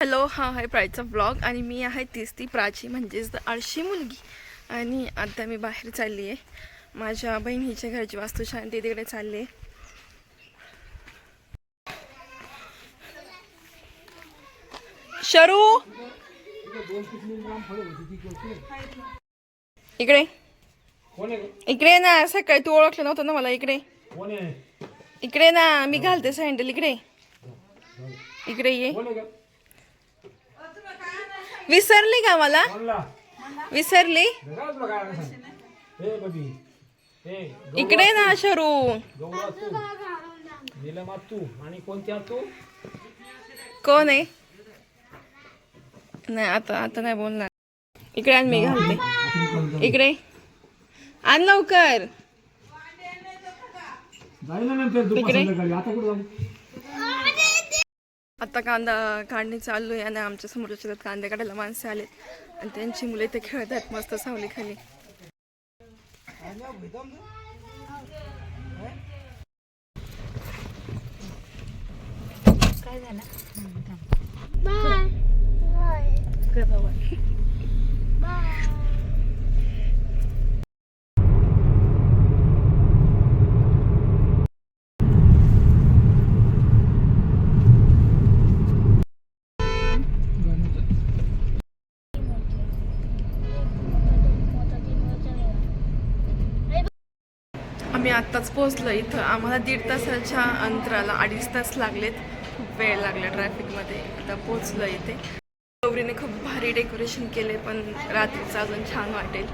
Hello, हा आहे प्राईजचा vlog आणि मी आहे ती प्राची म्हणजेच आळशी मुलगी. आणि आता मी बाहेर चालली आहे. माझ्या बहिणीच्या घरची वास्तुशांती तिकडे चालली आहे. शरू इकडे इकडे ना, सकाळी तू ओळखलं नव्हतं ना मला. इकडे इकडे ना, मी घालते सँडल. इकडे इकडे ये. विसरली का मला? विसरली? इकडे ना शरू. कोण आहे? नाही, आता नाही बोलणार. इकडे आण, मी घालते. इकडे आण लवकर. इकडे आता कांदा काढणे चालू आहे आणि आमच्या समोरच्या शेतात कांदे काढायला माणसे आले आणि त्यांची मुले ते खेळत आहेत मस्त सावली खाली. काय झालं? आम्ही आत्ताच पोहोचलो इथं. आम्हाला 1.5 तासाच्या अंतराला 2.5 तास लागलेत. खूप वेळ लागला ट्रॅफिकमध्ये. आता पोहोचलो इथे. गौरीने खूप भारी डेकोरेशन केले, पण रात्रीचं अजून छान वाटेल.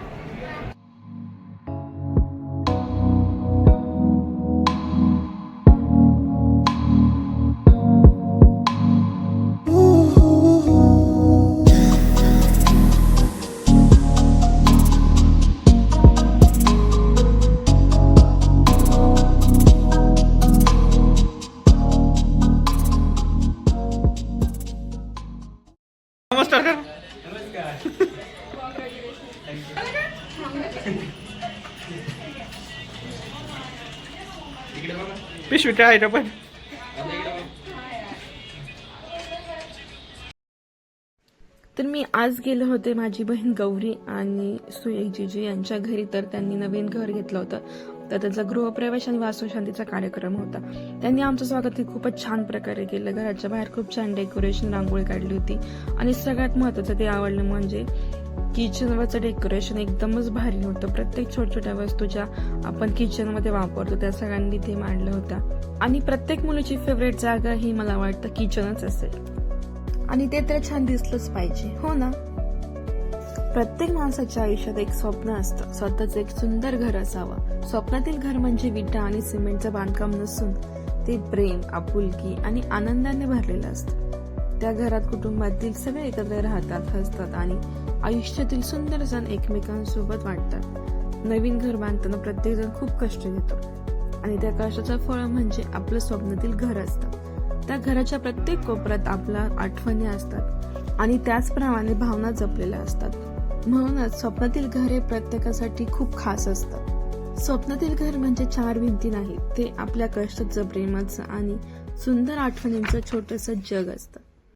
नमस्कार कर. पिशवी आहे ना पण. तर मी आज गेले होते माझी बहीण गौरी आणि सुयेक जीजी यांच्या घरी. तर त्यांनी नवीन घर घेतलं होतं. तर त्यांचा गृहप्रवेश आणि वास्तुशांतीचा कार्यक्रम होता. त्यांनी आमचं स्वागत खूपच छान प्रकारे केलं. घराच्या बाहेर खूप छान डेकोरेशन, रांगोळी काढली होती. आणि सगळ्यात महत्त्वाचं ते आवडलं म्हणजे किचनवरचं डेकोरेशन एकदमच भारी होतं. प्रत्येक छोट्या वस्तू ज्या आपण किचनमध्ये वापरतो त्या सगळ्यांनी ते मांडलं होतं. आणि प्रत्येक मुलीची फेवरेट जागा ही मला वाटतं किचनच असेल. आणि ते तर छान दिसलंच पाहिजे, हो ना? प्रत्येक माणसाच्या आयुष्यात एक स्वप्न असतं, स्वतःच एक सुंदर घर असावं. स्वप्नातील घर म्हणजे विटा आणि सिमेंटचं बांधकाम नसून ते प्रेम, आपुलकी आणि आनंदाने भरलेलं असतं. त्या घरात कुटुंबातील सगळे एकत्र राहतात, हसतात आणि आयुष्यातील सुंदर क्षण एकमेकांसोबत वाटतात. नवीन घर बांधताना प्रत्येक जण खूप कष्ट घेतो आणि त्या कष्टाचं फळ म्हणजे आपलं स्वप्नातील घर असतं. त्या घराच्या प्रत्येक कोपऱ्यात आपल्या आठवणी असतात आणि त्याचप्रमाणे भावना जपलेल्या असतात. म्हणूनच स्वप्नातील घर हे प्रत्येकासाठी खूप खास असतं. स्वप्नातील घर म्हणजे 4 भिंती नाही, ते आपल्या कष्टाचं, प्रेमाचं आणि सुंदर आठवणींचं छोटंसं जग असतं.